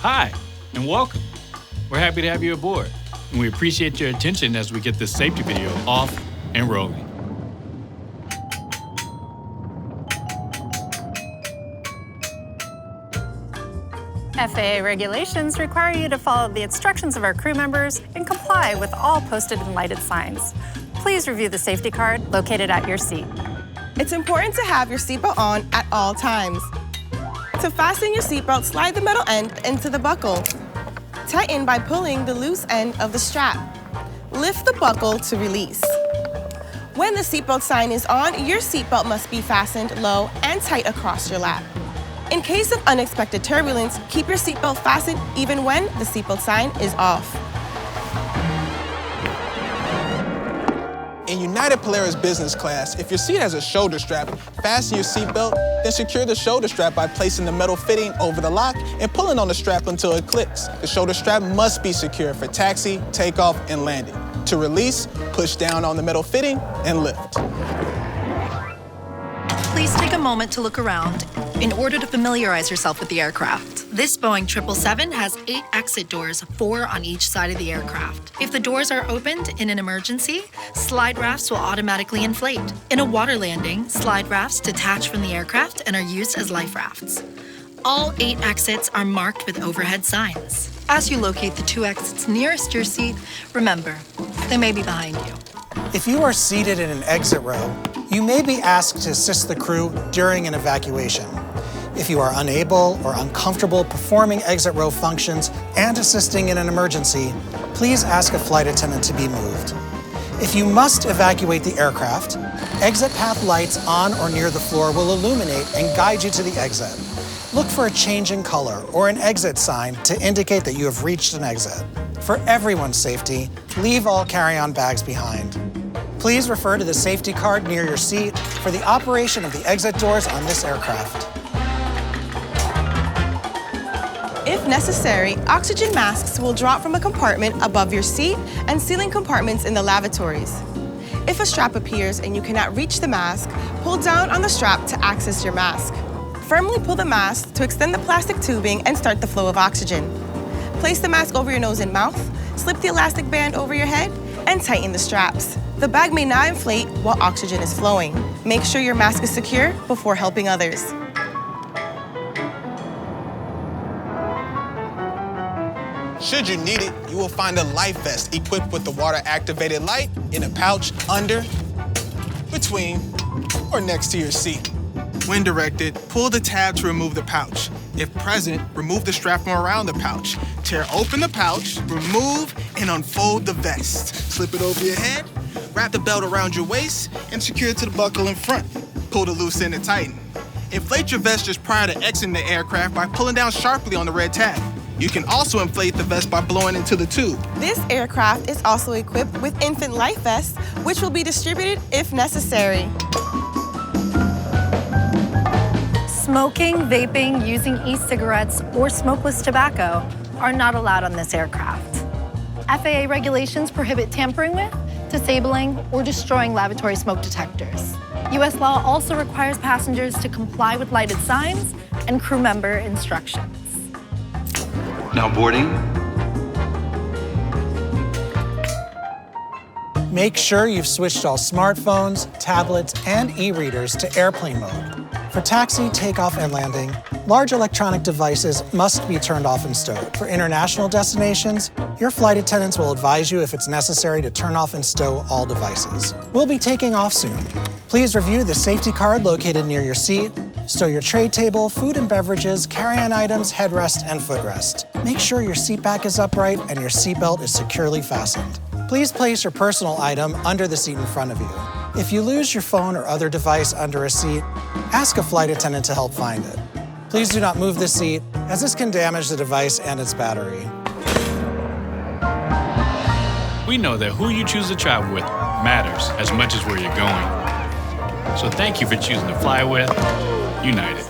Hi, and welcome. We're happy to have you aboard, and we appreciate your attention as we get this safety video off and rolling. FAA regulations require you to follow the instructions of our crew members and comply with all posted and lighted signs. Please review the safety card located at your seat. It's important to have your seatbelt on at all times. To fasten your seatbelt, slide the metal end into the buckle. Tighten by pulling the loose end of the strap. Lift the buckle to release. When the seatbelt sign is on, your seatbelt must be fastened low and tight across your lap. In case of unexpected turbulence, keep your seatbelt fastened even when the seatbelt sign is off. In United Polaris Business Class, if your seat has a shoulder strap, fasten your seatbelt, then secure the shoulder strap by placing the metal fitting over the lock and pulling on the strap until it clicks. The shoulder strap must be secure for taxi, takeoff, and landing. To release, push down on the metal fitting and lift. Please take a moment to look around in order to familiarize yourself with the aircraft. This Boeing 777 has 8 exit doors, 4 on each side of the aircraft. If the doors are opened in an emergency, slide rafts will automatically inflate. In a water landing, slide rafts detach from the aircraft and are used as life rafts. All 8 exits are marked with overhead signs. As you locate the 2 exits nearest your seat, remember, they may be behind you. If you are seated in an exit row, you may be asked to assist the crew during an evacuation. If you are unable or uncomfortable performing exit row functions and assisting in an emergency, please ask a flight attendant to be moved. If you must evacuate the aircraft, exit path lights on or near the floor will illuminate and guide you to the exit. Look for a change in color or an exit sign to indicate that you have reached an exit. For everyone's safety, leave all carry-on bags behind. Please refer to the safety card near your seat for the operation of the exit doors on this aircraft. If necessary, oxygen masks will drop from a compartment above your seat and ceiling compartments in the lavatories. If a strap appears and you cannot reach the mask, pull down on the strap to access your mask. Firmly pull the mask to extend the plastic tubing and start the flow of oxygen. Place the mask over your nose and mouth, slip the elastic band over your head, and tighten the straps. The bag may not inflate while oxygen is flowing. Make sure your mask is secure before helping others. Should you need it, you will find a life vest equipped with the water-activated light in a pouch under, between, or next to your seat. When directed, pull the tab to remove the pouch. If present, remove the strap from around the pouch. Tear open the pouch, remove, and unfold the vest. Slip it over your head, wrap the belt around your waist, and secure it to the buckle in front. Pull the loose end and tighten. Inflate your vest just prior to exiting the aircraft by pulling down sharply on the red tab. You can also inflate the vest by blowing into the tube. This aircraft is also equipped with infant life vests, which will be distributed if necessary. Smoking, vaping, using e-cigarettes, or smokeless tobacco are not allowed on this aircraft. FAA regulations prohibit tampering with, disabling, or destroying lavatory smoke detectors. U.S. law also requires passengers to comply with lighted signs and crew member instructions. Now boarding. Make sure you've switched all smartphones, tablets, and e-readers to airplane mode. For taxi, takeoff, and landing, large electronic devices must be turned off and stowed. For international destinations, your flight attendants will advise you if it's necessary to turn off and stow all devices. We'll be taking off soon. Please review the safety card located near your seat. Stow your tray table, food and beverages, carry-on items, headrest, and footrest. Make sure your seat back is upright and your seatbelt is securely fastened. Please place your personal item under the seat in front of you. If you lose your phone or other device under a seat, ask a flight attendant to help find it. Please do not move the seat, as this can damage the device and its battery. We know that who you choose to travel with matters as much as where you're going. So thank you for choosing to fly with United.